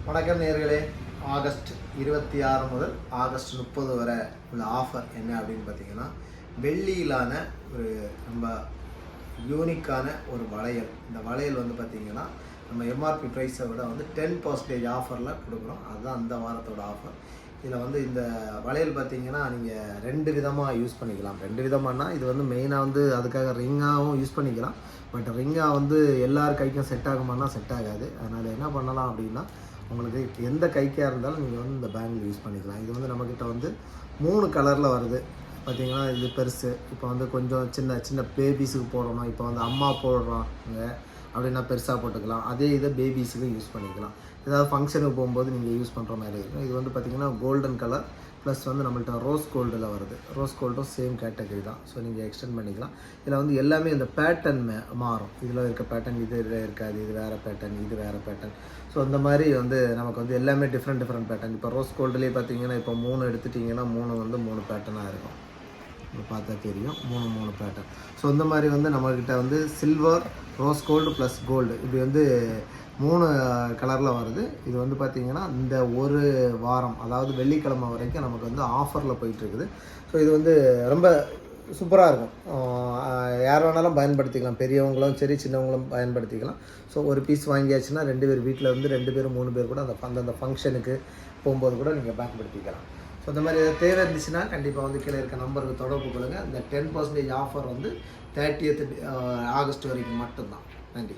வணக்கம் நேயர்களே. ஆகஸ்ட் 26 முதல் ஆகஸ்ட் 30 வரை உள்ள ஆஃபர் என்ன அப்படின்னு பார்த்தீங்கன்னா, வெள்ளியிலான ஒரு ரொம்ப யூனிக்கான ஒரு வளையல். இந்த வளையல் வந்து பார்த்திங்கன்னா நம்ம எம்ஆர்பி ப்ரைஸை விட வந்து 10% ஆஃபரில் கொடுக்குறோம். அதுதான் அந்த வாரத்தோட ஆஃபர். இதில் வந்து இந்த வளையல் பார்த்திங்கன்னா நீங்கள் 2 விதமாக யூஸ் பண்ணிக்கலாம். 2 விதமானா இது வந்து மெயினாக வந்து அதுக்காக ரிங்காகவும் யூஸ் பண்ணிக்கலாம். பட் ரிங்காக வந்து எல்லார் கைக்கும் செட் ஆகுமானா செட் ஆகாது. அதனால் என்ன பண்ணலாம் அப்படின்னா, உங்களுக்கு எந்த கைக்காக இருந்தாலும் நீங்கள் வந்து இந்த பேங்கில் யூஸ் பண்ணிக்கலாம். இது வந்து நம்மக்கிட்ட வந்து 3 கலரில் வருது. பார்த்திங்கன்னா இது பெருசு. இப்போ வந்து கொஞ்சம் சின்ன சின்ன பேபிஸுக்கு போடணும். இப்போ வந்து அம்மா போடுறாங்க அப்படின்னா பெருசாக போட்டுக்கலாம். அதே இதை பேபிஸுக்கு யூஸ் பண்ணிக்கலாம். ஏதாவது ஃபங்க்ஷனுக்கு போகும்போது நீங்கள் யூஸ் பண்ணுற மாதிரி இருக்கும். இது வந்து பார்த்திங்கன்னா கோல்டன் கலர் ப்ளஸ் வந்து நம்மள்ட்ட ரோஸ் கோல்டில் வருது. ரோஸ் கோல்டும் சேம் கேட்டகரி தான். ஸோ நீங்கள் எக்ஸ்டெண்ட் பண்ணிக்கலாம். இதில் வந்து எல்லாமே இந்த பேட்டர்ன் மாறும். இதில் இருக்க பேட்டர்ன் இது இருக்காது. இது வேறு பேட்டர்ன், இது வேறு பேட்டர்ன். ஸோ அந்த மாதிரி வந்து நமக்கு வந்து எல்லாமே டிஃப்ரெண்ட் பேட்டர்ன். இப்போ ரோஸ் கோல்டுலேயே பார்த்தீங்கன்னா இப்போ 3 எடுத்துட்டிங்கன்னா 3 வந்து 3 பேட்டர்னாக இருக்கும். இப்போ பார்த்தா தெரியும் 3 பேட்டர்ன். ஸோ இந்த மாதிரி வந்து நம்மக்கிட்ட வந்து silver, rose gold plus gold இப்படி வந்து 3 கலரில் வருது. இது வந்து பார்த்திங்கன்னா இந்த ஒரு வாரம், அதாவது வெள்ளிக்கிழமை வரைக்கும் நமக்கு வந்து ஆஃபரில் போயிட்டுருக்குது. ஸோ இது வந்து ரொம்ப சூப்பராக இருக்கும். யார் வேணாலும் பயன்படுத்திக்கலாம். பெரியவங்களும் சரி, சின்னவங்களும் பயன்படுத்திக்கலாம். ஸோ ஒரு பீஸ் வாங்கியாச்சுன்னா 2 பேர் வீட்டில் வந்து 2 பேர் 3 பேர் கூட அந்த ஃபங்க்ஷனுக்கு போகும்போது கூட நீங்கள் பயன்படுத்திக்கலாம். ஸோ இந்த மாதிரி தேவை இருந்துச்சுன்னா கண்டிப்பாக வந்து கீழே இருக்க நம்பருக்கு தொடர்பு கொள்ளுங்கள். இந்த 10% ஆஃபர் வந்து 30th ஆகஸ்ட் வரைக்கும் மட்டும்தான். நன்றி.